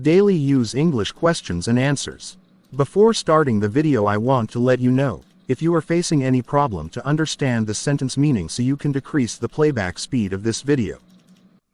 Daily use English questions and answers. Before starting the video, I want to let you know, if you are facing any problem to understand the sentence meaning so you can decrease the playback speed of this video.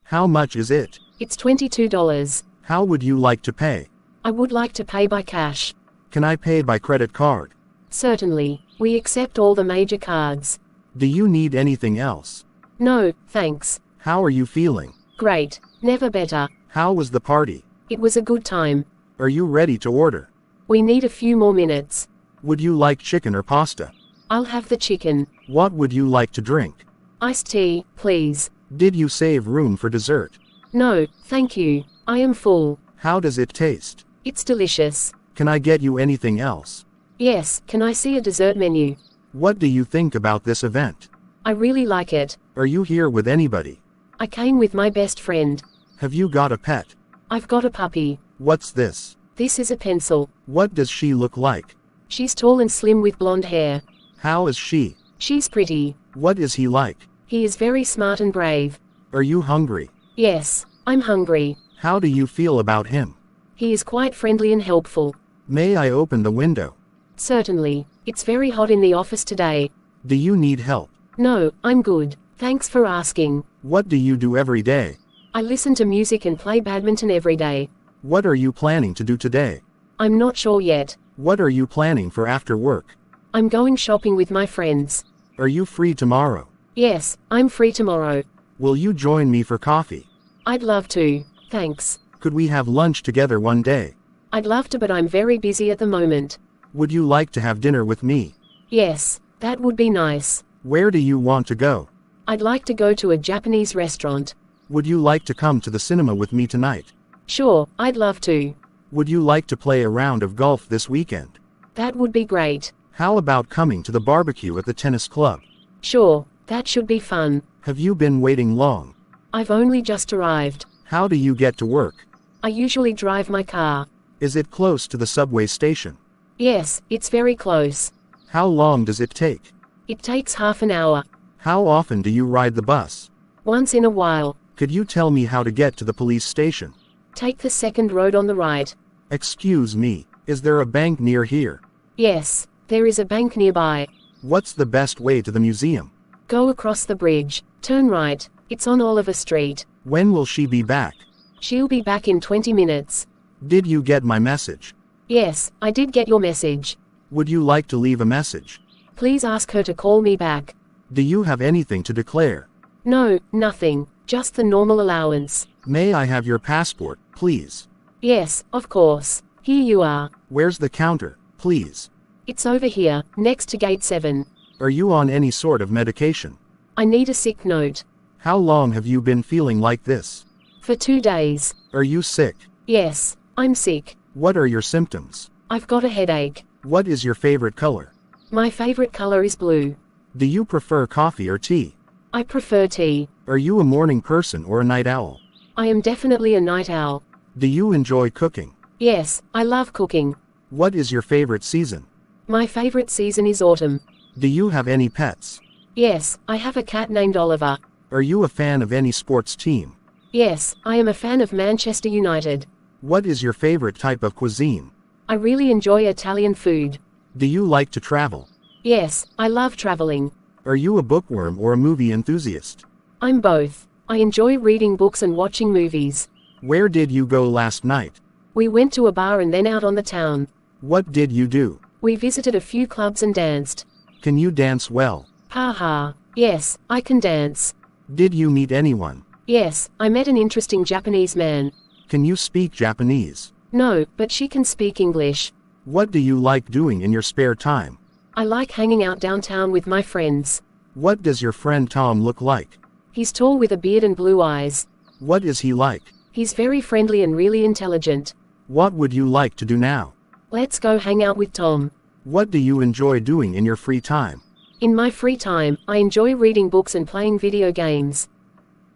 How much is it? It's $22. How would you like to pay? I would like to pay by cash. Can I pay by credit card? Certainly, we accept all the major cards. Do you need anything else? No, thanks. How are you feeling? Great, never better. How was the party? It was a good time. Are you ready to order? We need a few more minutes. Would you like chicken or pasta? I'll have the chicken. What would you like to drink? Iced tea, please. Did you save room for dessert? No, thank you. I am full. How does it taste? It's delicious. Can I get you anything else? Yes, can I see a dessert menu? What do you think about this event? I really like it. Are you here with anybody? I came with my best friend. Have you got a pet? I've got a puppy. What's this? This is a pencil. What does she look like? She's tall and slim with blonde hair. How is she? She's pretty. What is he like? He is very smart and brave. Are you hungry? Yes, I'm hungry. How do you feel about him? He is quite friendly and helpful. May I open the window? Certainly. It's very hot in the office today. Do you need help? No, I'm good. Thanks for asking. What do you do every day? I listen to music and play badminton every day. What are you planning to do today? I'm not sure yet. What are you planning for after work? I'm going shopping with my friends. Are you free tomorrow? Yes, I'm free tomorrow. Will you join me for coffee? I'd love to. Thanks. Could we have lunch together one day? I'd love to, but I'm very busy at the moment. Would you like to have dinner with me? Yes, that would be nice. Where do you want to go? I'd like to go to a Japanese restaurant. Would you like to come to the cinema with me tonight? Sure, I'd love to. Would you like to play a round of golf this weekend? That would be great. How about coming to the barbecue at the tennis club? Sure, that should be fun. Have you been waiting long? I've only just arrived. How do you get to work? I usually drive my car. Is it close to the subway station? Yes, it's very close. How long does it take? It takes half an hour. How often do you ride the bus? Once in a while. Could you tell me how to get to the police station? Take the second road on the right. Excuse me, is there a bank near here? Yes, there is a bank nearby. What's the best way to the museum? Go across the bridge. Turn right. It's on Oliver Street. When will she be back? She'll be back in 20 minutes. Did you get my message? Yes, I did get your message. Would you like to leave a message? Please ask her to call me back. Do you have anything to declare? No, nothing. Just the normal allowance. May I have your passport, please? Yes, of course. Here you are. Where's the counter, please? It's over here, next to gate 7. Are you on any sort of medication? I need a sick note. How long have you been feeling like this? For 2 days. Are you sick? Yes, I'm sick. What are your symptoms? I've got a headache. What is your favorite color? My favorite color is blue. Do you prefer coffee or tea? I prefer tea. Are you a morning person or a night owl? I am definitely a night owl. Do you enjoy cooking? Yes, I love cooking. What is your favorite season? My favorite season is autumn. Do you have any pets? Yes, I have a cat named Oliver. Are you a fan of any sports team? Yes, I am a fan of Manchester United. What is your favorite type of cuisine? I really enjoy Italian food. Do you like to travel? Yes, I love traveling. Are you a bookworm or a movie enthusiast? I'm both. I enjoy reading books and watching movies. Where did you go last night? We went to a bar and then out on the town. What did you do? We visited a few clubs and danced. Can you dance well? Ha ha. Yes, I can dance. Did you meet anyone? Yes, I met an interesting Japanese man. Can you speak Japanese? No, but she can speak English. What do you like doing in your spare time? I like hanging out downtown with my friends. What does your friend Tom look like? He's tall with a beard and blue eyes. What is he like? He's very friendly and really intelligent. What would you like to do now? Let's go hang out with Tom. What do you enjoy doing in your free time? In my free time, I enjoy reading books and playing video games.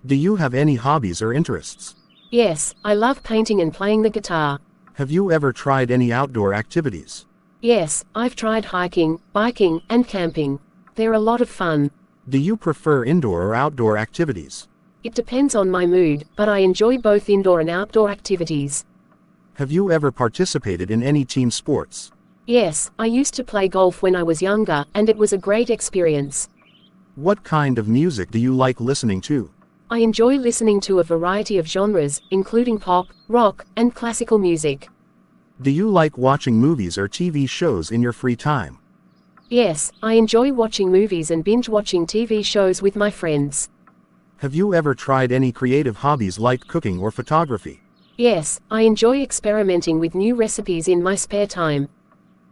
Do you have any hobbies or interests? Yes, I love painting and playing the guitar. Have you ever tried any outdoor activities? Yes, I've tried hiking, biking, and camping. They're a lot of fun. Do you prefer indoor or outdoor activities? It depends on my mood, but I enjoy both indoor and outdoor activities. Have you ever participated in any team sports? Yes, I used to play golf when I was younger, and it was a great experience. What kind of music do you like listening to? I enjoy listening to a variety of genres, including pop, rock, and classical music. Do you like watching movies or TV shows in your free time? Yes, I enjoy watching movies and binge-watching TV shows with my friends. Have you ever tried any creative hobbies like cooking or photography? Yes, I enjoy experimenting with new recipes in my spare time.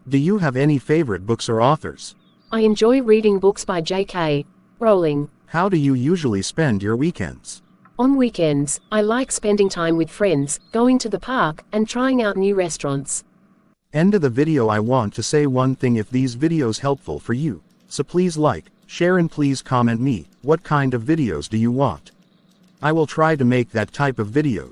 Do you have any favorite books or authors? I enjoy reading books by J.K. Rowling. How do you usually spend your weekends? On weekends, I like spending time with friends, going to the park, and trying out new restaurants. End of the video. I want to say one thing: if these videos helpful for you, so please like, share and please comment me, what kind of videos do you want? I will try to make that type of video.